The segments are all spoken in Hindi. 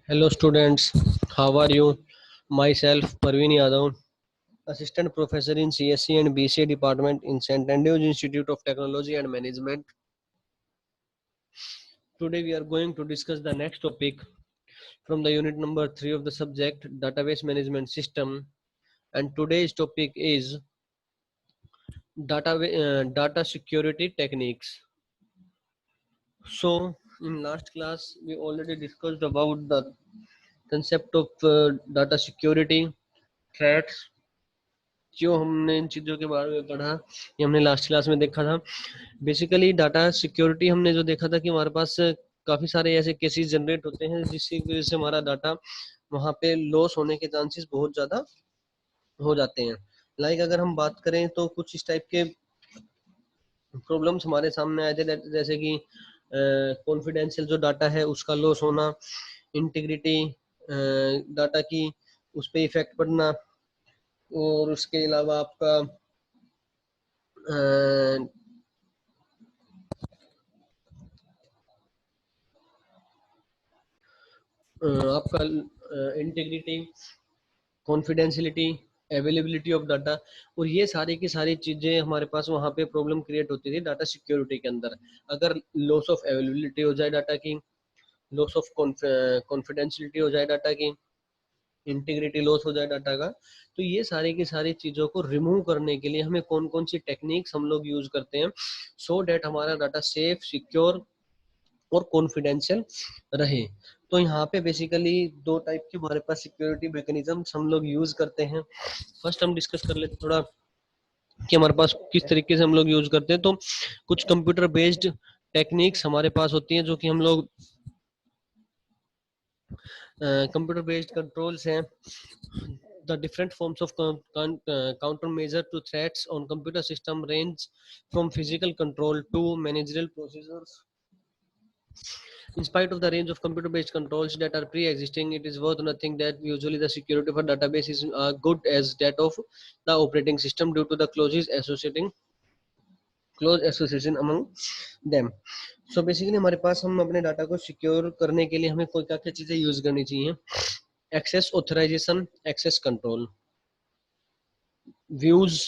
Hello students, how are you? Myself Parveen Yadav, Assistant Professor in CSC and BCA Department in St. Andrews Institute of Technology and Management. Today we are going to discuss the next topic from the unit number 3 of the subject Database Management System, and today's topic is data security techniques. So in last class we already discussed about the concept of data security, threats, जो हमने इन चीज़ों के बारे में पढ़ा, ये हमने लास्ट क्लास में देखा था। बेसिकली डाटा सिक्योरिटी हमने जो देखा था कि हमारे पास काफ़ी सारे ऐसे केसेस जनरेट होते हैं जिसकी वजह से हमारा डाटा वहाँ पे लॉस होने के चांसेस बहुत ज़्यादा हो जाते हैं। लाइक अगर हम बात करें तो कुछ इस टाइप के प्रॉब्लम्स हमारे सामने आए थे, जैसे कि कॉन्फिडेंशियल जो डाटा है उसका लॉस होना, इंटीग्रिटी डाटा की उस पर इफेक्ट पड़ना, और उसके अलावा आपका आपका integrity, confidentiality, availability of data, और ये सारी की सारी चीज़ें हमारे पास वहाँ पे प्रॉब्लम क्रिएट होती थी डाटा सिक्योरिटी के अंदर। अगर लॉस ऑफ अवेलेबिलिटी हो जाए डाटा की, लॉस ऑफ कॉन्फिडेंशियलिटी हो जाए डाटा की, इंटीग्रिटी लॉस हो जाए डाटा का, तो ये सारी की सारी चीज़ों को रिमूव करने के लिए हमें कौन कौन सी टेक्निक्स हम लोग यूज़ करते हैं सो डैट हमारा डाटा सेफ, सिक्योर और कॉन्फिडेंशियल रहे। तो यहाँ पे बेसिकली दो टाइप के हमारे पास सिक्योरिटी मैकेनिज्म हम लोग यूज करते हैं। फर्स्ट हम डिस्कस कर लेते थोड़ा कि हमारे पास किस तरीके से हम लोग यूज करते हैं। तो कुछ कंप्यूटर बेस्ड टेक्निक्स हमारे पास होती हैं जो कि हम लोग कंप्यूटर बेस्ड कंट्रोल्स हैं। The different forms of countermeasure to threats on computer system range from physical control to managerial procedures. In spite of the range of computer-based controls that are pre-existing, it is worth noting that usually the security for database is good as that of the operating system due to the close association among them. So basically हमारे पास हम अपने डाटा को सिक्योर करने के लिए हमें कोई क्या क्या चीजें यूज करनी चाहिए। Access authorization, access control, views,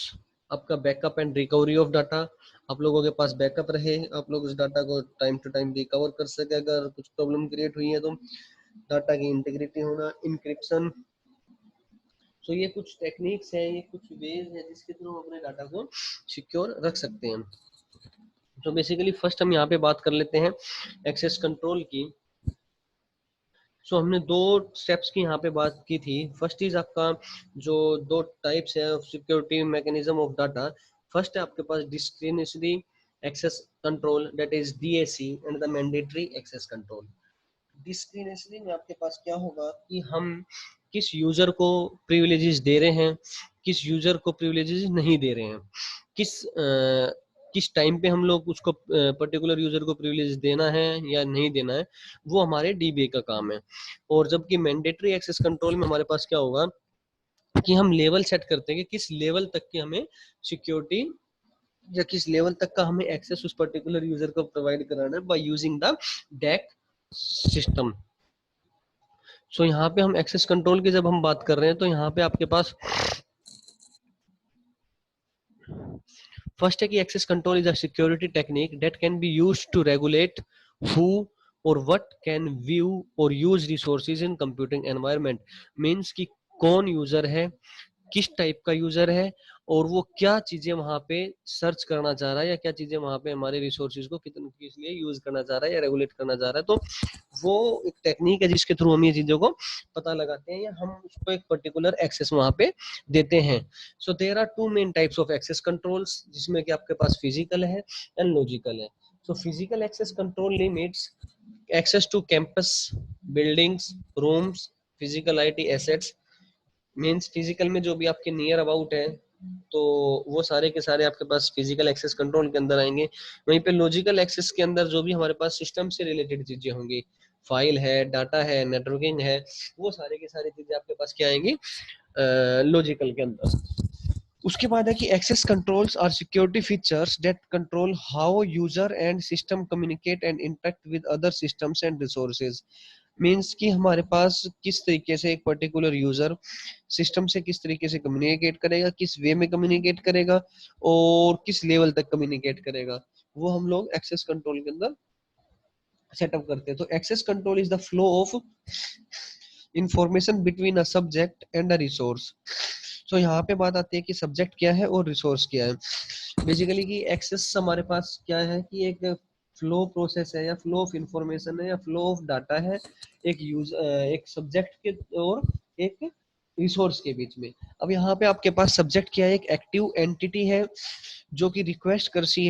आपका backup and recovery of data, आप लोगों के पास बैकअप रहे, आप लोग उस डाटा को टाइम टू टाइम रिकवर कर सके अगर कुछ प्रॉब्लम क्रिएट हुई है तो। डाटा की इंटीग्रिटी होना, इंक्रिप्शन। सो ये कुछ टेक्निक्स हैं, ये कुछ वेज हैं जिसके थ्रू हम अपने डाटा को सिक्योर रख सकते हैं। तो बेसिकली फर्स्ट हम यहाँ पे बात कर लेते हैं एक्सेस कंट्रोल की। सो हमने दो स्टेप्स की यहाँ पे बात की थी। फर्स्ट इज आपका जो दो टाइप्स है security mechanism of data. First है आपके पास discretionary access control, that is DAC, and the mandatory access control. Discretionary में आपके पास क्या होगा कि हम किस यूजर को प्रिविलेजेस दे रहे हैं, किस यूजर को प्रिविलेजेस नहीं दे रहे हैं, किस टाइम पे हम लोग उसको पर्टिकुलर यूजर को प्रिविलेज देना है या नहीं देना है, वो हमारे डीबीए का काम है। और जबकि मैंडेटरी एक्सेस कंट्रोल में हमारे पास क्या होगा कि हम लेवल सेट करते हैं कि किस लेवल तक की हमें सिक्योरिटी या किस लेवल तक का हमें एक्सेस उस पर्टिकुलर यूजर को प्रोवाइड कराना है by using the DAC system. So यहाँ पे हम एक्सेस कंट्रोल की जब हम बात कर रहे हैं तो यहाँ पे आपके पास फर्स्ट है कि access control is a security technique that can be used to regulate who or what can view or use resources in computing environment. Means कि कौन यूजर है, किस टाइप का यूजर है, और वो क्या चीजें वहां पे सर्च करना चाह रहा है या क्या चीजें वहां पे हमारे रिसोर्सेज को कितने किस लिए यूज करना चाह रहा है या रेगुलेट करना चाह रहा है। तो वो एक टेक्निक है जिसके थ्रू हम ये चीजों को पता लगाते हैं या हम उसको एक पर्टिकुलर एक्सेस वहां पे देते हैं। So there are two main types of access controls, जिसमें कि आपके पास फिजिकल है एंड लॉजिकल है। So physical access control limits access to campus, buildings, rooms, physical IT assets. Means physical में जो भी आपके नियर अबाउट है तो वो सारे के सारे आपके पास फिजिकल एक्सेस कंट्रोल के अंदर आएंगे। वहीं पे लॉजिकल एक्सेस के अंदर जो भी हमारे पास सिस्टम से रिलेटेड चीजें होंगी, फाइल है, डाटा है, नेटवर्किंग है, वो सारे के सारी चीजें आपके पास क्या आएंगी लॉजिकल के अंदर। उसके बाद है कि access controls are security features that control how user and system communicate and interact with other systems and resources. Means कि हमारे पास किस तरीके से एक पर्टिकुलर यूजर सिस्टम से किस तरीके से कम्युनिकेट करेगा, किस वे में कम्युनिकेट करेगा और किस लेवल तक कम्युनिकेट करेगा, वो हम लोग एक्सेस कंट्रोल के अंदर सेटअप करते हैं। तो access control is the flow of information between a subject and a resource. So यहाँ पे बात आती है कि सब्जेक्ट क्या है और रिसोर्स क्या है। बेसिकली कि एक्सेस हमारे पास क्या है कि एक फ्लो प्रोसेस है या फ्लो ऑफ इंफॉर्मेशन है या फ्लो ऑफ डाटा है एक सब्जेक्ट के और एक रिसोर्स के बीच में। अब यहाँ पे आपके पास सब्जेक्ट क्या है, एक एक्टिव एंटिटी है जो कि रिक्वेस्ट करती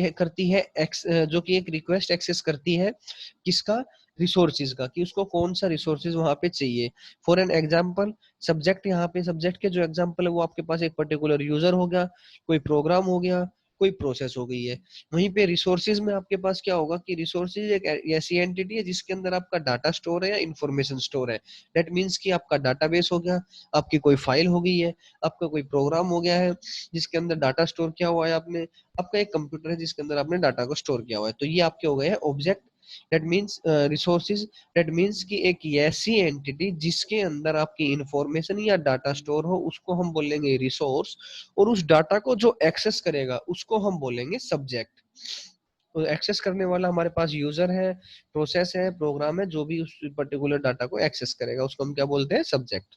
है जो कि एक रिक्वेस्ट एक्सेस करती है किसका, रिसोर्सेज का, कि उसको कौन सा रिसोर्सेज वहां पे चाहिए। फॉर एन एग्जांपल सब्जेक्ट, यहाँ पे सब्जेक्ट के जो एग्जांपल है वो आपके पास एक पर्टिकुलर यूजर हो गया, कोई प्रोग्राम हो गया, कोई प्रोसेस हो गई है। वहीं पे रिसोर्सेज में आपके पास क्या होगा कि रिसोर्सेज एक ऐसी एंटिटी है जिसके अंदर आपका डाटा स्टोर है या इंफॉर्मेशन स्टोर है। दैट मीन्स कि आपका डाटाबेस हो गया, आपकी कोई फाइल हो गई है, आपका कोई प्रोग्राम हो गया है जिसके अंदर डाटा स्टोर किया हुआ है आपने, आपका एक कंप्यूटर है जिसके अंदर आपने डाटा को स्टोर किया हुआ है। तो ये आपके हो गए हैं object. That means resources, that means कि एक ऐसी एंटिटी जिसके अंदर आपकी इंफॉर्मेशन या डाटा स्टोर हो उसको हम बोलेंगे रिसोर्स, और उस डाटा को जो एक्सेस करेगा उसको हम बोलेंगे सब्जेक्ट। तो एक्सेस करने वाला हमारे पास यूजर है, प्रोसेस है, प्रोग्राम है, जो भी उस पर्टिकुलर डाटा को एक्सेस करेगा उसको हम क्या बोलते हैं, subject.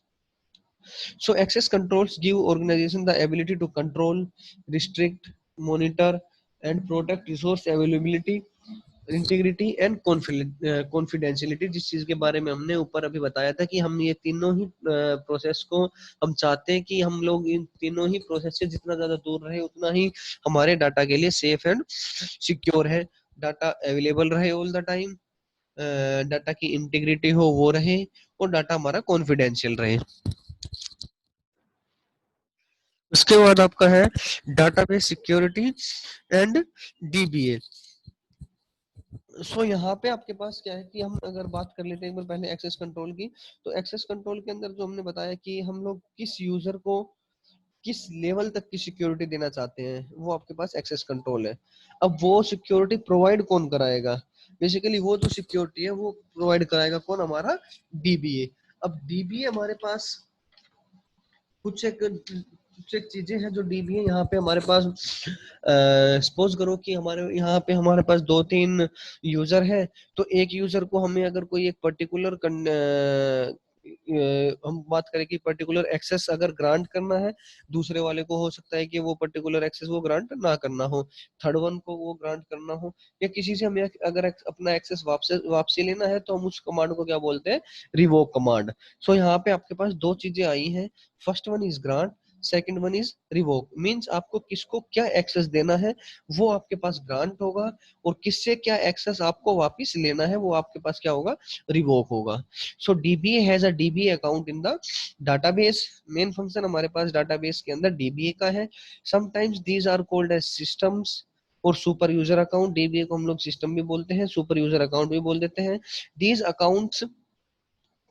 So access controls give organization the ability to control, restrict, monitor, and protect resource availability, integrity and confidentiality. जिस चीज के बारे में हमने ऊपर अभी बताया था कि हम ये तीनों ही प्रोसेस को हम चाहते हैं कि हम लोग इन तीनों ही प्रोसेस से जितना ज्यादा दूर रहे उतना ही हमारे डाटा के लिए सेफ एंड सिक्योर है। डाटा अवेलेबल रहे ऑल द टाइम, डाटा की इंटीग्रिटी हो वो रहे, और डाटा हमारा कॉन्फिडेंशियल रहे। उसके बाद आपका है डाटाबेस सिक्योरिटी एंड डीबीए। सो यहाँ पे आपके पास क्या है कि हम अगर बात कर लेते हैं एक बार पहले एक्सेस कंट्रोल की, तो एक्सेस कंट्रोल के अंदर जो हमने बताया कि हम लोग किस यूजर को किस लेवल तक की सिक्योरिटी देना चाहते हैं, वो आपके पास एक्सेस कंट्रोल है। अब वो सिक्योरिटी प्रोवाइड कौन कराएगा, बेसिकली वो जो सिक्योरिटी है वो प्रोवाइड कराएगा कौन, हमारा डीबीए। अब डीबीए हमारे पास कुछ एक चीजें हैं जो डीबीए यहाँ पे हमारे पास, सपोज करो कि हमारे यहाँ पे हमारे पास दो तीन यूजर है, तो एक यूजर को हमें अगर कोई एक पर्टिकुलर हम बात करें कि पर्टिकुलर एक्सेस अगर ग्रांट करना है, दूसरे वाले को हो सकता है कि वो पर्टिकुलर एक्सेस वो ग्रांट ना करना हो, थर्ड वन को वो ग्रांट करना हो, या किसी से हमें अगर अपना एक्सेस वापसी लेना है तो हम उस कमांड को क्या बोलते हैं, रिवोक कमांड। सो यहाँ पे आपके पास दो चीजें आई हैं, first one is grant, second one is revoke. Means आपको किसको क्या एक्सेस देना है वो आपके पास ग्रांट होगा, और किससे क्या एक्सेस आपको वापस लेना है वो आपके पास क्या होगा, रिवोक होगा। So DBA has a DBA account in the database. Main function हमारे पास डाटाबेस के अंदर डीबीए का है। Sometimes these are called as systems और सुपर यूजर अकाउंट। डीबीए को हम लोग सिस्टम भी बोलते हैं, सुपर यूजर अकाउंट भी बोल देते हैं। These accounts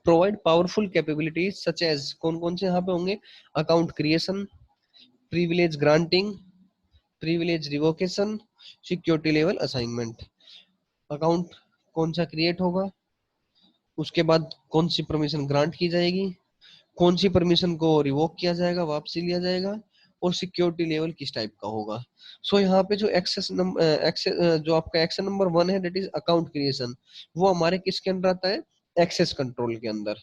provide powerful capabilities such as, कौन कौन से यहाँ पे होंगे, account creation, privilege granting, privilege revocation, security level assignment. Account कौन सा क्रिएट होगा, उसके बाद कौन सी परमिशन ग्रांट की जाएगी, कौन सी परमिशन को रिवोक किया जाएगा, वापसी लिया जाएगा, और सिक्योरिटी लेवल किस टाइप का होगा। सो यहाँ पे जो एक्सेस जो आपका एक्शन नंबर वन है दैट इज अकाउंट क्रिएशन, वो हमारे किसके अंदर आता है, एक्सेस कंट्रोल के अंदर।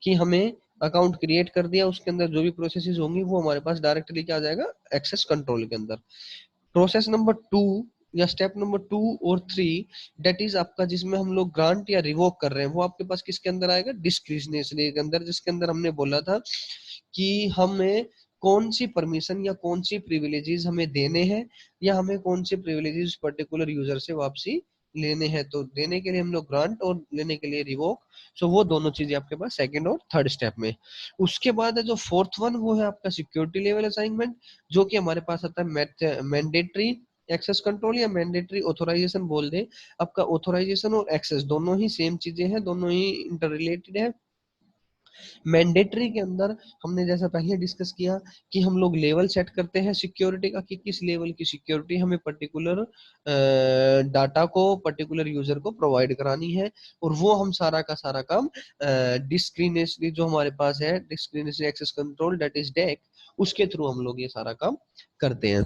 कि हमें अकाउंट क्रिएट कर दिया, उसके अंदर जो भी प्रोसेसेस होंगी वो हमारे पास डायरेक्टली क्या आ जाएगा, एक्सेस कंट्रोल के अंदर। प्रोसेस नंबर टू या स्टेप नंबर टू और थ्री, डेट इज आपका जिसमें हम लोग ग्रांट या रिवोक कर रहे हैं, वो आपके पास किसके अंदर आएगा, डिस्क्रिशनरी के अंदर, जिसके अंदर हमने बोला था कि हमें कौन सी परमिशन या कौन सी प्रिविलेजेस हमें देने हैं, या हमें कौन सी प्रिविलेजेस पर्टिकुलर यूजर से वापसी लेने हैं। तो देने के लिए हम लोग ग्रांट और लेने के लिए रिवोक। सो वो दोनों चीजें आपके पास सेकंड और थर्ड स्टेप में। उसके बाद है जो फोर्थ वन, वो है आपका सिक्योरिटी लेवल असाइनमेंट, जो कि हमारे पास आता है मैंडेटरी एक्सेस कंट्रोल या मैंडेटरी ऑथोराइजेशन बोल दे। आपका ऑथोराइजेशन और एक्सेस दोनों ही सेम चीजें हैं, दोनों ही इंटर रिलेटेड है। मैंडेटरी के अंदर हमने जैसा पहले डिस्कस किया कि हम लोग लेवल सेट करते हैं सिक्योरिटी का, कि किस लेवल की सिक्योरिटी हमें पर्टिकुलर डाटा को पर्टिकुलर यूजर को प्रोवाइड करानी है, और वो हम सारा का सारा काम डिस्क्रिमिनेटरी जो हमारे पास है, discriminatory access control that is DAC, उसके थ्रू हम लोग ये सारा काम करते हैं।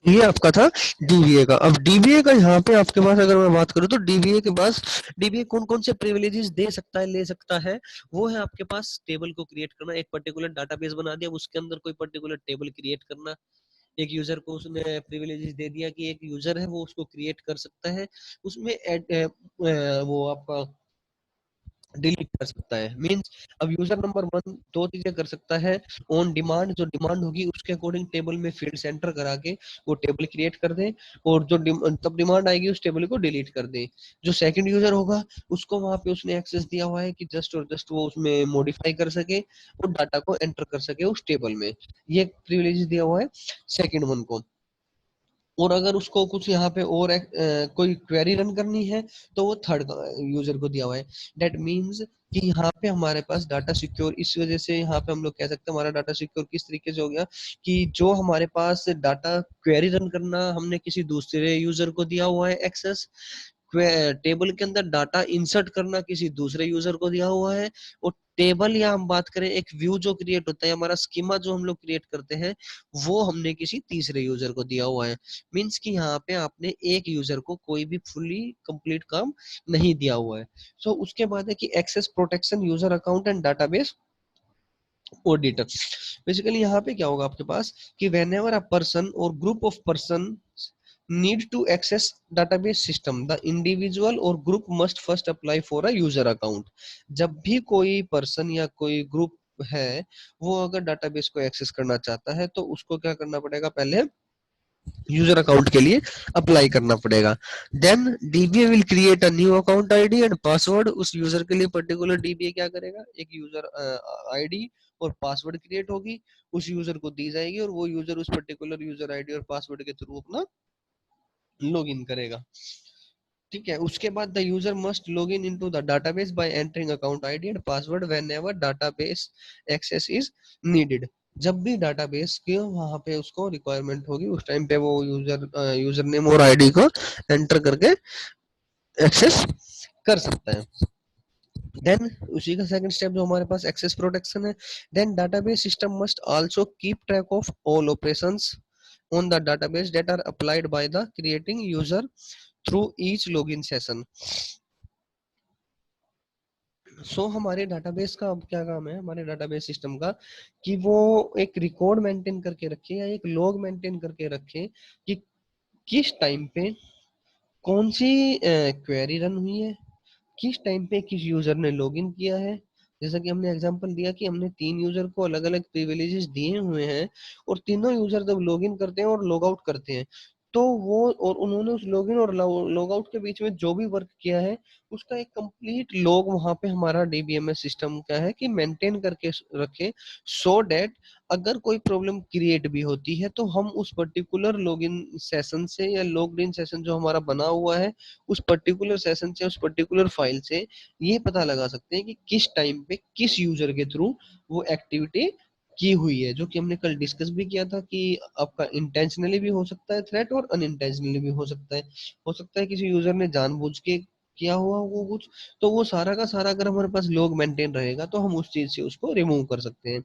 ये आपका था डीबीए का। अब डीबीए का यहाँ पे आपके पास अगर मैं बात करूँ तो डीबीए के पास डीबीए कौन कौन से प्रिविलेजेस दे सकता है, ले सकता है, वो है आपके पास टेबल को क्रिएट करना, एक पर्टिकुलर डाटाबेस बना दिया, उसके अंदर कोई पर्टिकुलर टेबल क्रिएट करना। एक यूजर को उसने प्रिविलेजेस दे दिया कि एक यूजर है वो उसको क्रिएट कर सकता है, उसमें वो आपका डिलीट कर सकता है। मींस अब यूजर नंबर वन दो चीजें कर सकता है, ऑन डिमांड जो डिमांड होगी उसके अकॉर्डिंग टेबल में फील्ड सेंटर करा के वो टेबल क्रिएट कर दे, और जो तब डिमांड आएगी उस टेबल को डिलीट कर दे। जो सेकंड यूजर होगा उसको वहां पे उसने एक्सेस दिया हुआ है कि जस्ट और जस्ट वो उसमें मॉडिफाई कर सके और डाटा को एंटर कर सके उस टेबल में, ये प्रिविलेज दिया हुआ है सेकंड वन को। और अगर उसको कुछ यहाँ पे और कोई क्वेरी रन करनी है तो वो थर्ड यूजर को दिया हुआ है। दैट मीन्स कि यहाँ पे हमारे पास डाटा सिक्योर, इस वजह से यहाँ पे हम लोग कह सकते हैं हमारा डाटा सिक्योर किस तरीके से हो गया, कि जो हमारे पास डाटा क्वेरी रन करना हमने किसी दूसरे यूजर को दिया हुआ है एक्सेस, टेबल के अंदर डाटा इंसर्ट करना किसी दूसरे यूजर को दिया हुआ है, और टेबल या हम बात करें एक व्यू जो क्रिएट होता है, हमारा स्कीमा जो हम लोग क्रिएट करते हैं, वो हमने किसी तीसरे यूजर को दिया हुआ है। मीन्स कि यहाँ पे आपने एक यूजर को कोई भी फुली कंप्लीट काम नहीं दिया हुआ है। सो उसके बाद है कि access protection, user account and database auditor. Basically यहाँ पे क्या होगा आपके पास कि whenever a person or group of person need to access database system, the individual or group must first apply for a user account। जब भी कोई पर्सन या कोई ग्रुप है वो अगर डाटाबेस को एक्सेस करना चाहता है तो उसको क्या करना पड़ेगा, पहले यूजर अकाउंट के लिए अप्लाई करना पड़ेगा। Then DBA will create a new account ID and password. उस यूजर के लिए पर्टिकुलर डीबीए क्या करेगा, एक यूजर आईडी और पासवर्ड क्रिएट होगी, उस यूजर को दी जाएगी, और वो यूजर उस पर्टिकुलर यूजर आईडी और पासवर्ड के थ्रू अपना लॉग इन करेगा। ठीक है, उसके बाद the user must log in into the database by entering account ID and password whenever database access is needed. जब भी डाटाबेस के वहां पे उसको रिक्वायरमेंट होगी उस टाइम पे वो यूजर नेम और आईडी को एंटर करके एक्सेस कर सकता है। देन उसी का सेकंड स्टेप जो हमारे पास एक्सेस प्रोटेक्शन है, then database system must also keep track of all operations on the database that are applied by the creating user through each login session। हमारे डाटाबेस का अब क्या काम है, हमारे डाटाबेस सिस्टम का, कि वो एक रिकॉर्ड मेंटेन करके रखे या एक लॉग मेंटेन करके रखे कि किस टाइम पे कौन सी क्वेरी रन हुई है, किस टाइम पे किस यूजर ने लॉगिन किया है। जैसा कि हमने एग्जांपल दिया कि हमने तीन यूजर को अलग अलग प्रिविलेजेस दिए हुए हैं, और तीनों यूजर जब लॉगिन करते हैं और लॉग आउट करते हैं तो वो, और उन्होंने उस लॉगिन और लॉग आउट के बीच में जो भी वर्क किया है उसका एक कंप्लीट लॉग वहां पे हमारा डीबीएमएस सिस्टम क्या है कि मेंटेन करके रखे, सो डेट अगर कोई प्रॉब्लम क्रिएट भी होती है तो हम उस पर्टिकुलर लॉगिन सेशन से या लॉग्ड इन सेशन जो हमारा बना हुआ है उस पर्टिकुलर सेशन से, उस पर्टिकुलर फाइल से ये पता लगा सकते हैं कि किस टाइम पे किस यूजर के थ्रू वो एक्टिविटी की हुई है। जो कि हमने कल डिस्कस भी किया था कि आपका इंटेंशनली भी हो सकता है थ्रेट और अनइंटेंशनली भी हो सकता है किसी यूजर ने जानबूझ के किया हुआ वो कुछ, तो वो सारा का सारा अगर हमारे पास लॉग मेंटेन रहेगा तो हम उस चीज से उसको रिमूव कर सकते हैं।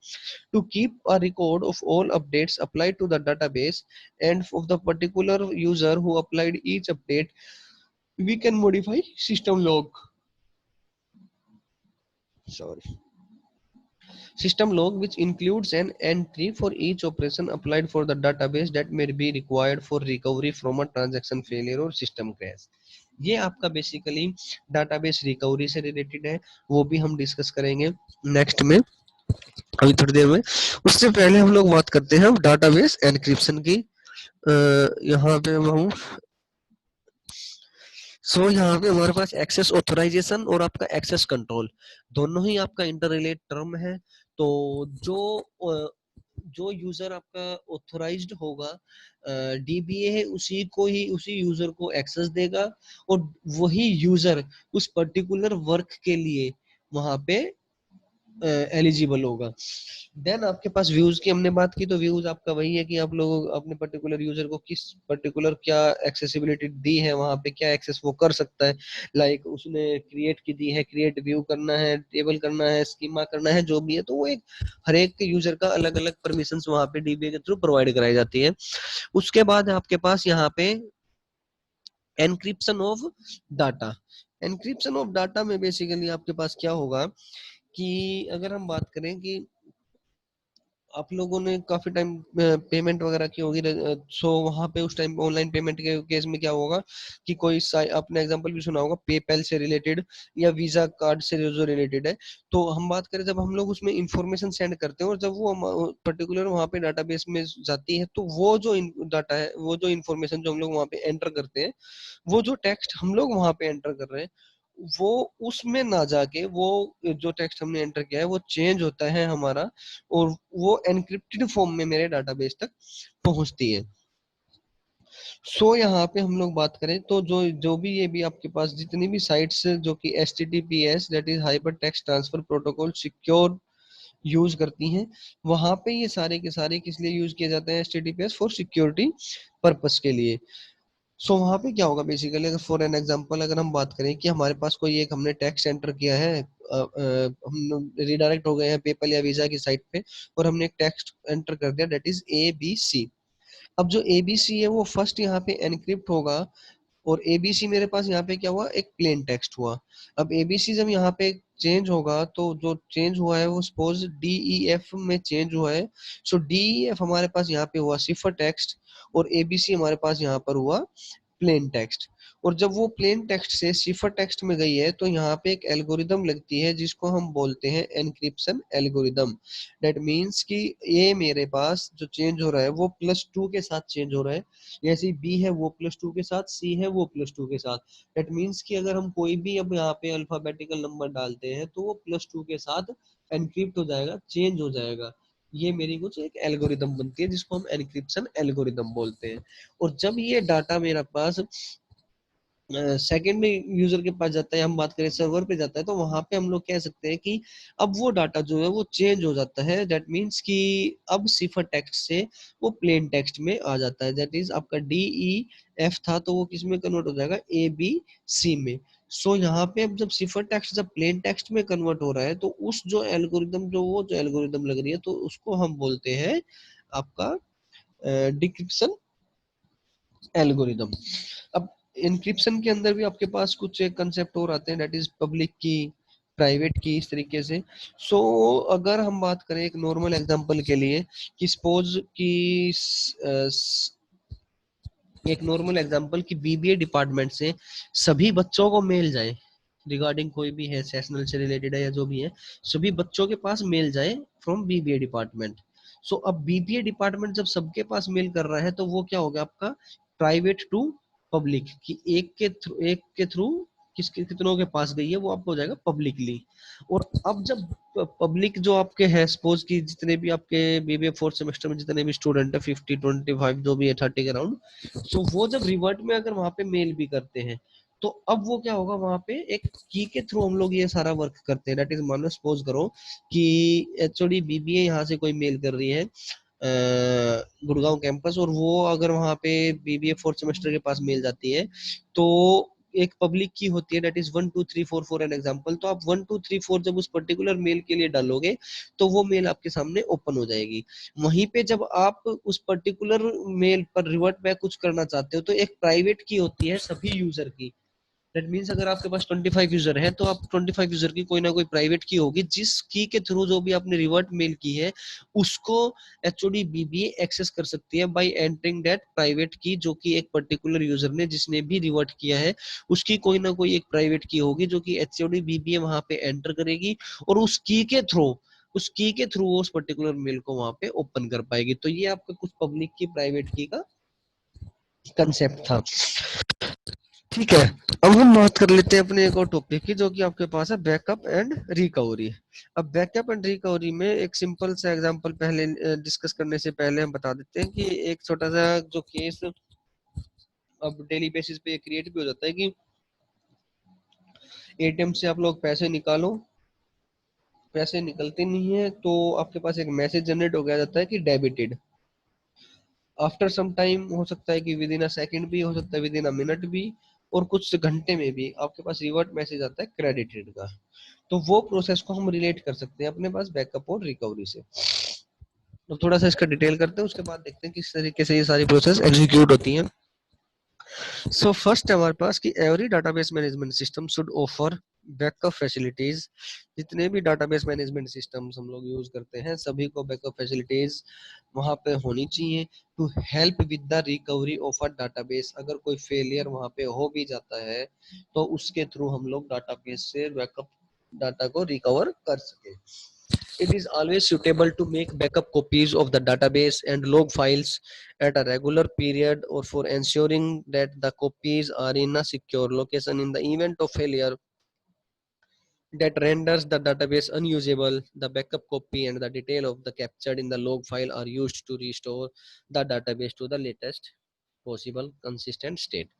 To keep a record of all updates applied to the database and of the particular user who applied each update, we can modify system log, sorry, system log which includes an entry for each operation applied for the database that may be required for recovery from a transaction failure or system crash। ये आपका बेसिकली डाटाबेस रिकवरी से रिलेटेड है, वो भी हम डिस्कस करेंगे नेक्स्ट में अभी थोड़ी देर में। उससे पहले हम लोग बात करते हैं डाटाबेस एनक्रिप्शन की। यहाँ पे हम यहाँ पे हमारे पास एक्सेस ऑथराइजेशन और आपका एक्सेस कंट्रोल दोनों ही आपका इंटर रिलेट टर्म है। तो जो यूजर आपका ऑथराइज्ड होगा डीबीए है उसी को ही, उसी यूजर को एक्सेस देगा, और वही यूजर उस पर्टिकुलर वर्क के लिए वहां पे एलिजिबल होगा। देन आपके पास व्यूज की हमने बात की, तो व्यूज आपका वही है कि आप लोग अपने पर्टिकुलर यूजर को किस पर्टिकुलर क्या एक्सेसिबिलिटी दी है, वहां पे क्या एक्सेस वो कर सकता है। लाइक उसने क्रिएट की दी है, क्रिएट व्यू करना है, टेबल करना है, स्कीमा करना है, जो भी है, तो वो एक हर एक यूजर का अलग अलग परमिशंस वहां पे डीबीए के थ्रू प्रोवाइड कराई जाती है। उसके बाद आपके पास यहाँ पे encryption of data. Encryption of data में बेसिकली आपके पास क्या होगा कि अगर हम बात करें कि आप लोगों ने काफी टाइम पेमेंट वगैरह की होगी, सो वहां पे उस टाइम ऑनलाइन पेमेंट के केस में क्या होगा कि कोई आपने एग्जांपल भी सुना होगा पेपैल से रिलेटेड या वीजा कार्ड से जो रिलेटेड है। तो हम बात करें जब हम लोग उसमें इंफॉर्मेशन सेंड करते हैं और जब वो पर्टिकुलर वहां पे डाटाबेस में जाती है, तो वो जो डाटा है, वो जो इन्फॉर्मेशन जो हम लोग वहां पे एंटर करते हैं, वो जो टेक्स्ट हम लोग वहां पे एंटर कर रहे हैं, वो उसमें ना जाके वो जो टेक्स्ट हमने एंटर किया है वो चेंज होता है हमारा, और वो एनक्रिप्टेड फॉर्म में मेरे डाटाबेस तक पहुंचती है। सो यहाँ पे हम लोग बात करें तो जो जो भी ये भी आपके पास जितनी भी साइट्स जो कि HTTPS that is hyper text transfer protocol secure use करती हैं, वहां पे ये सारे के सारे किस लिए यूज किए जाते हैं, HTTPS फॉर सिक्योरिटी पर्पस के लिए। सो वहां पे क्या होगा बेसिकली, अगर फॉर एन एग्जांपल अगर हम बात करें कि हमारे पास कोई एक हमने टेक्स्ट एंटर किया है, हम रिडायरेक्ट हो गए हैं पेपल या वीजा की साइट पे, और हमने एक टेक्स्ट एंटर कर दिया दैट इज ABC। अब जो ABC है वो फर्स्ट यहाँ पे एनक्रिप्ट होगा, और ABC मेरे पास यहाँ पे क्या हुआ, एक प्लेन टेक्स्ट हुआ। अब ABC जब यहाँ पे चेंज होगा, तो जो चेंज हुआ है वो सपोज DEF में चेंज हुआ है। सो DEF हमारे पास यहाँ पे हुआ सिफर टेक्स्ट, और ABC हमारे पास यहाँ पर हुआ प्लेन टेक्स्ट। और जब वो प्लेन टेक्स्ट से सिफर टेक्स्ट में गई है, तो यहाँ पे एक एल्गोरिदम लगती है जिसको हम बोलते हैं एनक्रिप्शन एल्गोरिदम। दैट मीन्स कि ये मेरे पास जो चेंज हो रहा है वो +2 के साथ चेंज हो रहा है, जैसे B है वो +2 के साथ, C है वो +2 के साथ। दैट मीन्स कि अगर हम कोई भी अब यहाँ पे अल्फाबेटिकल नंबर डालते हैं, तो वो +2 के साथ एनक्रिप्ट हो जाएगा, चेंज हो जाएगा। ये मेरी कुछ एक एल्गोरिदम बनती है जिसको हम एनक्रिप्शन एल्गोरिदम बोलते हैं। और जब ये डाटा मेरे पास सेकंड में यूजर के पास जाता है, हम बात करें सर्वर पे जाता है, तो वहां पे हम लोग कह सकते हैं कि अब वो डाटा जो है वो चेंज हो जाता है। दैट मीन्स कि अब सिफर टेक्स्ट से वो प्लेन टेक्स्ट में आ जाता है। दैट इज आपका DEF था, तो वो किस में कन्वर्ट हो जाएगा, ABC में। सो यहाँ पे अब जब सिफर टेक्स्ट जब प्लेन टेक्स्ट में कन्वर्ट हो रहा है, तो उस जो एल्गोरिदम जो वो जो एल्गोरिदम लग रही है, तो उसको हम बोलते हैं आपका डिक्रिप्शन एल्गोरिदम। अब इंक्रिप्शन के अंदर भी आपके पास कुछ एक कंसेप्ट और आते हैं, दैट इज पब्लिक की, प्राइवेट की, इस तरीके से। सो अगर हम बात करें एक नॉर्मल एग्जांपल के लिए कि सपोज कि एक नॉर्मल एग्जांपल कि BBA डिपार्टमेंट से सभी बच्चों को मेल जाए रिगार्डिंग कोई भी है सेशनल से रिलेटेड है या जो भी है, सभी बच्चों के पास मेल जाए फ्रॉम BBA डिपार्टमेंट। सो अब BBA डिपार्टमेंट जब सबके पास मेल कर रहा है, तो वो क्या होगा आपका प्राइवेट टू पब्लिक, कि एक के थ्रू किसके कितनों के पास गई है वो आपको हो जाएगा पब्लिकली। और अब जब पब्लिक जो आपके है, सपोज कि जितने भी आपके BBA फोर्थ सेमेस्टर में जितने भी स्टूडेंट है 50 25 जो भी है 30 के अराउंड, सो वो जब रिवर्ट में अगर वहां पे मेल भी करते हैं, तो अब वो क्या होगा, वहां पे एक की के थ्रू हम लोग ये सारा वर्क करते हैं। दैट इज मानो सपोज करो कि HOD BBA यहाँ से कोई मेल कर रही है गुड़गांव कैंपस, और वो अगर वहां पे BBA फोर्थ सेमेस्टर के पास मेल जाती है, तो एक पब्लिक की होती है that is 1 2 3 4 for an example. तो आप 1 2 3 4 जब उस पर्टिकुलर मेल के लिए डालोगे, तो वो मेल आपके सामने ओपन हो जाएगी। वहीं पे जब आप उस पर्टिकुलर मेल पर रिवर्ट बैक कुछ करना चाहते हो, तो एक प्राइवेट की होती है सभी यूजर की। दैट मीन्स अगर आपके पास 25 यूजर है, तो आप 25 यूजर की कोई ना कोई प्राइवेट की होगी, जिस की के थ्रू जो भी आपने रिवर्ट मेल की है उसको HOD BBA एक्सेस कर सकती है बाय एंटरिंग दैट प्राइवेट की, जो कि एक पर्टिकुलर यूजर ने जिसने भी रिवर्ट किया है उसकी कोई ना कोई एक प्राइवेट की होगी, जो कि HOD BBA वहां पे एंटर करेगी, और उस की के थ्रू उस पर्टिकुलर मेल को वहां पे ओपन कर पाएगी। तो ये आपका कुछ पब्लिक की प्राइवेट की का कंसेप्ट था। ठीक है, अब हम बात कर लेते हैं अपने एक और टॉपिक की, जो कि आपके पास है बैकअप एंड रिकवरी। अब बैकअप एंड रिकवरी में एक सिंपल सा एग्जांपल पहले डिस्कस करने से पहले हम बता देते हैं कि एक छोटा सा जो केस अब डेली बेसिस पे क्रिएट भी हो जाता है कि ATM से आप लोग पैसे निकालो, पैसे निकलते नहीं है तो आपके पास एक मैसेज जनरेट हो गया जाता है कि डेबिटेड। आफ्टर सम टाइम हो सकता है कि विद इन अ सेकंड भी हो सकता है, विद इन अ मिनट भी, और कुछ घंटे में भी आपके पास रिवर्ट मैसेज आता है क्रेडिटेड का। तो वो प्रोसेस को हम रिलेट कर सकते हैं अपने पास बैकअप और रिकवरी से। तो थोड़ा सा इसका डिटेल करते हैं, उसके बाद देखते हैं किस तरीके से ये सारी प्रोसेस एग्जीक्यूट होती हैं। सो फर्स्ट हमारे पास कि every database management system should offer backup facilities. जितने भी डाटाबेस मैनेजमेंट सिस्टम्स हम लोग यूज करते हैं सभी को बैकअप फैसिलिटीज वहां पे होनी चाहिए to help with the recovery of a database. अगर कोई फेलियर वहां पे हो भी जाता है तो उसके थ्रू हम लोग डाटाबेस से बैकअप डाटा को रिकवर कर सके। It is always suitable to make backup copies of the database and log files at a regular period or for ensuring that the copies are in a secure location. In the event of failure that renders the database unusable, the backup copy and the detail of the captured in the log file are used to restore the database to the latest possible consistent state.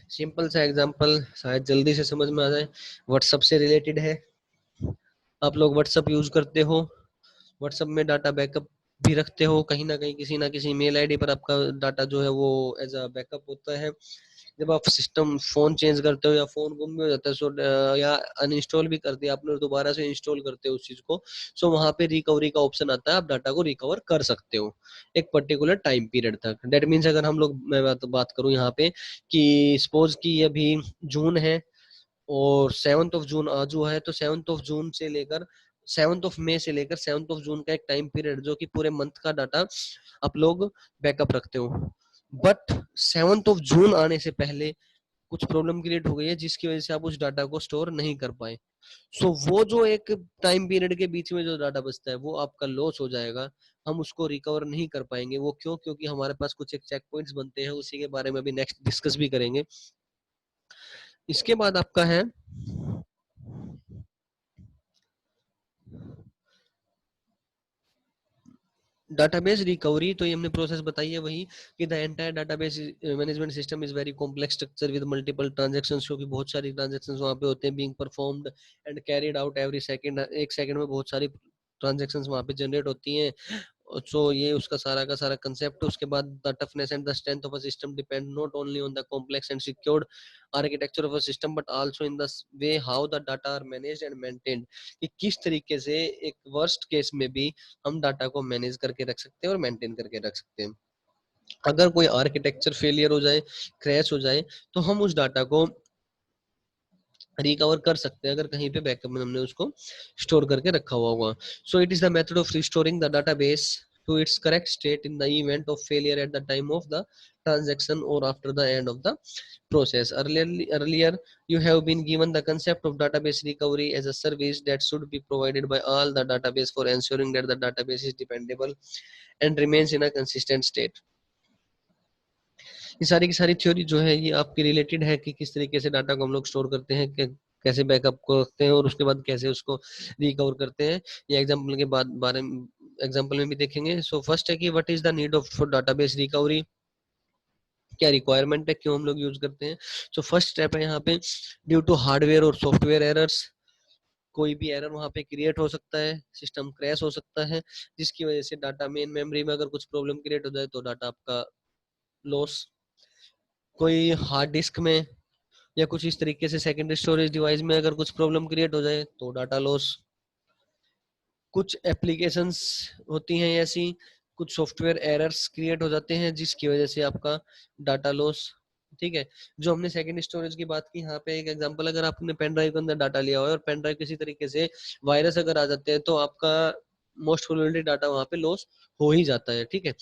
Simple सा एग्जांपल शायद जल्दी से समझ में आ जाए, व्हाट्सएप से रिलेटेड है। आप लोग व्हाट्सएप यूज करते हो, व्हाट्सएप में डाटा बैकअप भी रखते हो, कहीं ना किसी मेल आईडी पर आपका डाटा जो है वो एज अ बैकअप होता है। जब आप सिस्टम फोन चेंज करते हो या फोन गुम भी हो जाता है सो या अनइंस्टॉल भी कर दिया आपने और दोबारा से इंस्टॉल करते हो उस चीज को, सो वहां पे रिकवरी का ऑप्शन आता है, आप डाटा को रिकवर कर सकते हो एक पर्टिकुलर टाइम पीरियड तक। दैट मीन्स अगर हम लोग मैं बात करूं यहाँ पे कि सपोज कि अभी जून है और 7 जून आज हुआ है, तो 7 जून से लेकर 7 मई से लेकर 7 जून का एक टाइम पीरियड जो कि पूरे मंथ का डाटा आप लोग बैकअप रखते हो। बट 7 जून आने से पहले कुछ प्रॉब्लम क्रिएट हो गई है जिसकी वजह से आप उस डाटा को स्टोर नहीं कर पाए। सो वो जो एक टाइम पीरियड के बीच में जो डाटा बचता है वो आपका लॉस हो जाएगा, हम उसको रिकवर नहीं कर पाएंगे। वो क्यों? क्योंकि हमारे पास कुछ एक चेक पॉइंट्स बनते हैं, उसी के बारे में अभी नेक्स्ट डिस्कस भी करेंगे। इसके बाद आपका है डाटाबेस रिकवरी। तो ये हमने प्रोसेस बताई है वही कि the entire database management system is very complex structure with multiple transactions, क्योंकि बहुत सारी ट्रांजैक्शंस वहां पे होते हैं being performed and carried out every second. एक सेकंड में बहुत सारी ट्रांजैक्शंस वहां पे जनरेट होती हैं। सो ये उसका सारा का सारा कंसेप्ट है। उसके बाद the toughness and the strength of a system depend not only on the complex and secured architecture of a system but also in the way how the data are managed and maintained, कि किस तरीके से एक वर्स्ट केस में भी हम डाटा को मैनेज करके रख सकते हैं और मेंटेन करके रख सकते हैं। अगर कोई आर्किटेक्चर फेलियर हो जाए, क्रैश हो जाए, तो हम उस डाटा को रिकवर कर सकते हैं अगर कहीं पे बैकअप में हमने उसको स्टोर करके रखा हुआ होगा। So it is the method of restoring the database to its correct state in the event of failure at the time of the transaction or after the end of the process. Earlier you have been given the concept of database recovery as a service that should be provided by all the database for ensuring that the database is dependable and remains in a consistent state. ये सारी की सारी थ्योरी जो है ये आपके रिलेटेड है कि किस तरीके से डाटा को हम लोग स्टोर करते हैं, कैसे बैकअप को रखते हैं और उसके बाद कैसे उसको रिकवर करते हैं। ये एग्जांपल के बाद बारे में एग्जांपल में भी देखेंगे। सो फर्स्ट है कि what is the need of database recovery, क्या रिक्वायरमेंट है, क्यों हम लोग यूज करते हैं। सो फर्स्ट स्टेप है यहाँ पे ड्यू टू हार्डवेयर और सॉफ्टवेयर एरर्स। कोई भी एरर वहां पे क्रिएट हो सकता है, सिस्टम क्रैश हो सकता है जिसकी वजह से डाटा मेन मेमोरी में अगर कुछ प्रॉब्लम क्रिएट हो जाए तो डाटा आपका लॉस। कोई हार्ड डिस्क में या कुछ इस तरीके से सेकेंडरी स्टोरेज डिवाइस में अगर कुछ प्रॉब्लम क्रिएट हो जाए तो डाटा लॉस। कुछ एप्लीकेशंस होती हैं ऐसी, कुछ सॉफ्टवेयर एरर्स क्रिएट हो जाते हैं जिसकी वजह से आपका डाटा लॉस। ठीक है, जो हमने सेकंड स्टोरेज की बात की, यहाँ पे एक एग्जांपल, अगर आपने पेन ड्राइव के अंदर डाटा लिया हुआ है और पेन ड्राइव किसी तरीके से वायरस अगर आ जाते हैं तो आपका मोस्ट प्रोबेबली डाटा वहां पे लॉस हो ही जाता है। ठीक है,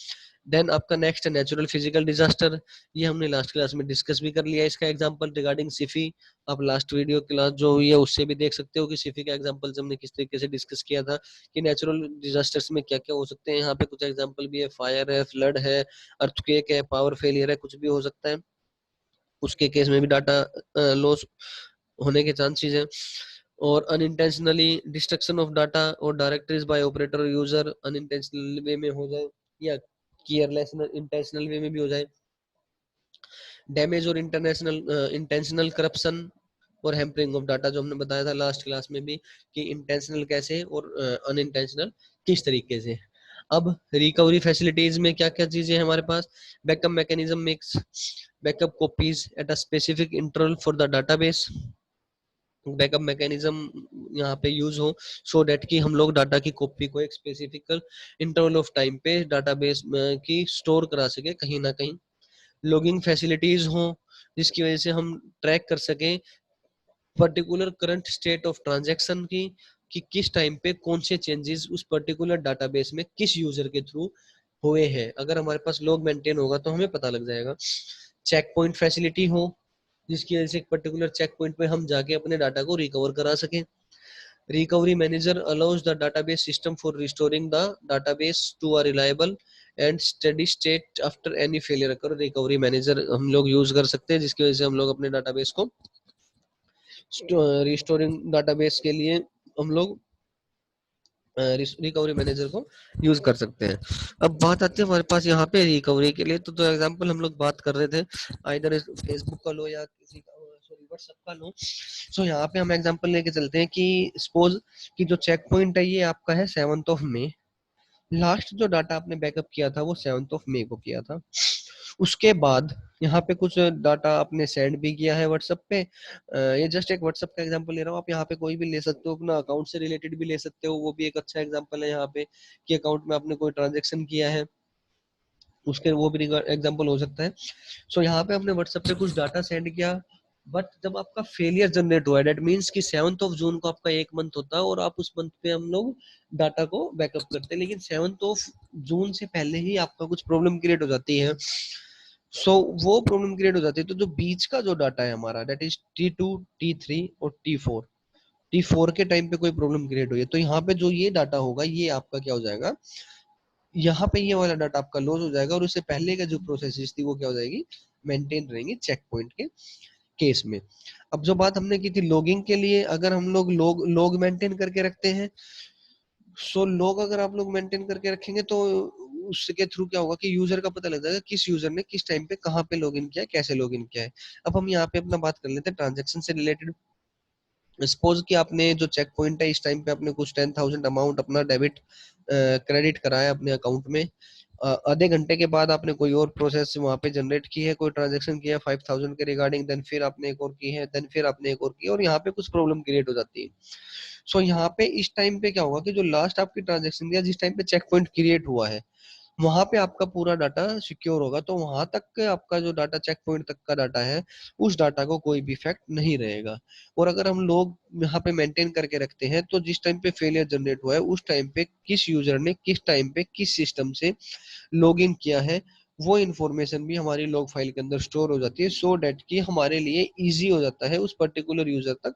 देन आपका नेक्स्ट है नेचुरल फिजिकल डिजास्टर। ये हमने लास्ट क्लास में डिस्कस भी कर लिया इसका एग्जांपल रिगार्डिंग सिफी। आप लास्ट वीडियो क्लास जो हुई है उससे भी देख सकते हो कि सिफी का एग्जांपल हमने किस तरीके से डिस्कस किया था कि नेचुरल डिजास्टर्स में क्या क्या हो सकते हैं। यहाँ पे कुछ एग्जांपल भी है, फायर है, फ्लड है, अर्थक्वेक है, पावर फेलियर है, कुछ भी हो सकता है। उसके केस में भी डाटा लॉस होने के चांसेस है। और अनइंटेंशनली डिस्ट्रक्शन ऑफ डाटा और directories by operator user, unintentional way में हो जाए या केयरलेस इंटेंशनल वे में भी हो जाए। डैमेज और इंटरनेशनल इंटेंशनल करप्शन, और हैम्परिंग ऑफ डाटा जो हमने बताया था लास्ट क्लास में भी कि इंटेंशनल कैसे और अनइंटेंशनल किस तरीके से। अब रिकवरी फैसिलिटीज में क्या क्या चीजें हैं हमारे पास। Backup mechanism makes backup copies at a specific interval for the database. Backup mechanism यहाँ पे यूज हो सो डेट कि हम लोग डाटा की कॉपी को एक स्पेसिफिक इंटरवल ऑफ टाइम पे डाटाबेस की स्टोर करा सके कहीं ना कहीं। लॉगिंग फैसिलिटीज हो जिसकी वजह से हम ट्रैक कर सकें particular current state of transaction की कि किस टाइम पे कौन से चेंजेस उस पर्टिकुलर डाटाबेस में किस यूजर के थ्रू हुए हैं। अगर हमारे पास लॉग मेंटेन होगा तो हमें पता लग जाएगा। चेक पॉइंट फैसिलिटी हो जिसकी वजह से एक पर्टिकुलर चेक पॉइंट पे हम जाके अपने डाटा को रिकवर करा सकें। Recovery manager allows the database system for restoring the database to a reliable and steady state after any failure occur. Recovery manager हम लोग यूज कर सकते हैं जिसकी वजह से हम लोग अपने डाटाबेस को रिस्टोरिंग डाटाबेस के लिए हम लोग रिकवरी मैनेजर को यूज कर सकते हैं। अब बात आती है हमारे पास यहाँ पे रिकवरी के लिए तो एग्जांपल हम लोग बात कर रहे थे आइदर फेसबुक का लो या किसी का सॉरी व्हाट्सएप का लो। सो यहाँ पे हम एग्जांपल लेके चलते हैं कि सपोज कि जो चेक पॉइंट है ये आपका है 7 मई। लास्ट जो डाटा आपने बैकअप किया था वो 7 मई को किया था। उसके बाद यहाँ पे कुछ डाटा आपने सेंड भी किया है व्हाट्सएप पे। ये जस्ट एक व्हाट्सएप का एग्जांपल ले रहा हूँ, आप यहाँ पे कोई भी ले सकते हो, अपना अकाउंट से रिलेटेड भी ले सकते हो, वो भी एक अच्छा एग्जांपल है यहाँ पे कि अकाउंट में आपने कोई ट्रांजेक्शन किया है उसके वो भी एग्जांपल हो सकता है। सो यहाँ पे आपने व्हाट्सएप पे कुछ डाटा सेंड किया बट जब आपका फेलियर जनरेट हुआ डेट मीन्स कि 7 जून को आपका एक मंथ होता है और आप उस मंथ पे हम लोग डाटा को बैकअप करते हैं लेकिन 7 जून से पहले ही आपका कुछ प्रॉब्लम क्रिएट हो जाती है। सो वो प्रॉब्लम क्रिएट हो जाती है तो जो बीच का जो डाटा है हमारा दैट इज T2 T3 और T4 के टाइम पे कोई प्रॉब्लम क्रिएट हुई है तो यहाँ पे जो ये डाटा होगा ये आपका क्या हो जाएगा, यहाँ पे ये वाला डाटा आपका लॉस हो जाएगा और उससे पहले का जो प्रोसेस थी वो क्या हो जाएगी, मेंटेन रहेंगी चेक पॉइंट के केस में। अब जो बात हमने की थी लॉगिंग के लिए, अगर हम लोग लॉग मेंटेन करके रखते हैं सो लॉग अगर आप लोग मेंटेन करके रखेंगे तो उसके थ्रू क्या होगा कि यूजर का पता लग जाएगा किस यूजर ने किस टाइम पे कहाँ पे लॉगिन किया है कैसे लॉगिन किया है। अब हम यहाँ पे अपना बात कर लेते हैं ट्रांजेक्शन से रिलेटेड। सपोज कि आपने जो चेक पॉइंट है इस टाइम पे आपने कुछ 10,000 अमाउंट अपना डेबिट क्रेडिट कराया अपने अकाउंट में। आधे घंटे के बाद आपने कोई और प्रोसेस वहां पे जनरेट की है, कोई ट्रांजेक्शन किया है 5,000 के रिगार्डिंग, देन फिर आपने एक और की है, देन फिर आपने एक और की और यहाँ पे कुछ प्रॉब्लम क्रिएट हो जाती है। सो यहाँ पे इस टाइम पे क्या होगा कि जो लास्ट आपकी ट्रांजेक्शन दिया जिस टाइम पे चेक पॉइंट क्रिएट हुआ है वहां पे आपका पूरा डाटा सिक्योर होगा तो वहां तक के आपका जो डाटा चेक पॉइंट तक का डाटा है उस डाटा को कोई भी इफेक्ट नहीं रहेगा। और अगर हम लोग यहाँ पे मेंटेन करके रखते हैं तो जिस टाइम पे फेलियर जनरेट हुआ है उस टाइम पे किस यूजर ने किस टाइम पे किस सिस्टम से लॉग इन किया है वो इन्फॉर्मेशन भी हमारी लॉग फाइल के अंदर स्टोर हो जाती है सो डेट कि हमारे लिए इजी हो जाता है उस पर्टिकुलर यूजर तक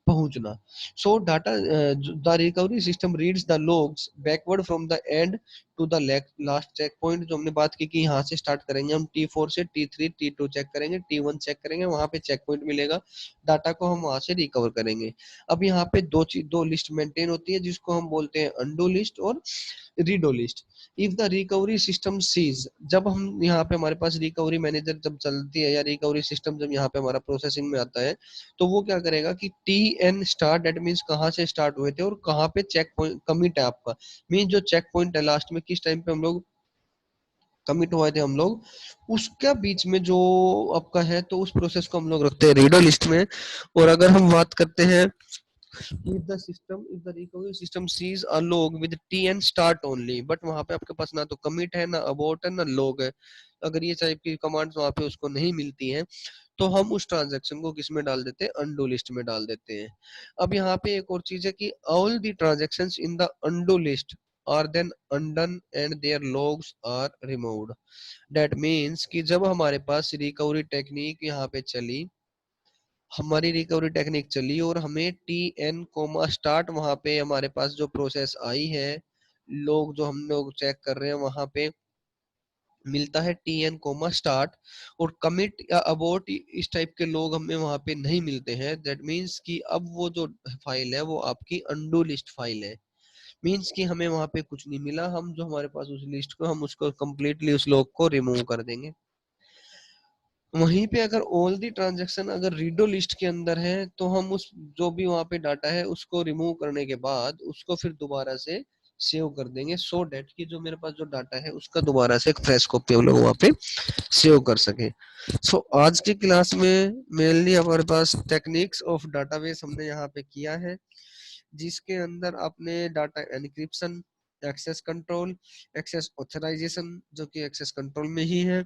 पहुंचना। So data the recovery system reads the logs backward from the end to the last check point. जो हमने बात की कि यहाँ से स्टार्ट करेंगे हम T4 से T3 T2 चेक करेंगे T1 चेक करेंगे वहां पे चेक पॉइंट मिलेगा डाटा को हम वहां से रिकवर करेंगे। अब यहाँ पे दो लिस्ट मेंटेन होती है जिसको हम बोलते हैं अंडू लिस्ट और redo list. If the recovery system sees, जब हम यहाँ पे हमारे पास रिकवरी मैनेजर जब चलती है या रिकवरी सिस्टम जब यहाँ पे हमारा प्रोसेसिंग में आता है तो वो क्या करेगा कि TN स्टार्ट दैट मीन्स कहाँ से स्टार्ट हुए थे और कहाँ पे चेक पॉइंट कमिट है आपका, मीन जो चेक पॉइंट है लास्ट में किस टाइम पे हम लोग कमिट हुए थे हम लोग उसका बीच में जो आपका है तो उस प्रोसेस को हम लोग रखते हैं रीडो लिस्ट में। और अगर हम बात करते हैं if the recovery system sees a log with TN start only but वहां पे आपके पास ना तो commit है ना abort है ना log है, अगर ये टाइप की कमांड्स वहां पे उसको नहीं मिलती हैं तो हम उस ट्रांजैक्शन को किस में डाल देते हैं, अनडू लिस्ट में डाल देते हैं। अब यहाँ पे एक और चीज है कि all the transactions in the undo list are then undone and their logs are removed. That means कि जब हमारे पास रिकवरी टेक्निक यहाँ पे चली, हमारी रिकवरी टेक्निक चली और हमें TN कोमा स्टार्ट वहां पे हमारे पास जो प्रोसेस आई है लोग जो हम लोग चेक कर रहे हैं वहां पे मिलता है TN कोमा स्टार्ट और कमिट या अबोर्ट इस टाइप के लोग हमें वहां पे नहीं मिलते हैं। दैट मीन्स कि अब वो जो फाइल है वो आपकी अनडू लिस्ट फाइल है। मीन्स कि हमें वहां पे कुछ नहीं मिला, हम जो हमारे पास उस लिस्ट को हम उसको कंप्लीटली उस लॉग को रिमूव कर देंगे। वहीं पे अगर ऑल दी ट्रांजैक्शन अगर रीडो लिस्ट के अंदर है तो हम उस जो भी वहां पे डाटा है उसको रिमूव करने के बाद उसको फिर दोबारा से सेव कर देंगे, सो डेट कि जो मेरे पास जो डाटा है उसका दोबारा से एक फ्रेश कॉपी हम लोग वहां पे सेव कर सके। सो आज की क्लास में मेनली हमारे पास टेक्निक्स ऑफ डाटाबेस हमने यहाँ पे किया है, जिसके अंदर आपने data encryption, access control, access authorisation जो कि एक्सेस कंट्रोल में ही है,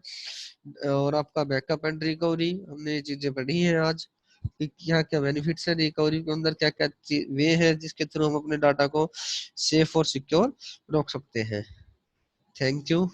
और आपका बैकअप एंड रिकवरी, हमने ये चीजें पढ़ी हैं आज कि क्या क्या बेनिफिट्स है रिकवरी के अंदर, क्या क्या वे है जिसके थ्रू हम अपने डाटा को सेफ और सिक्योर रख सकते हैं। Thank you.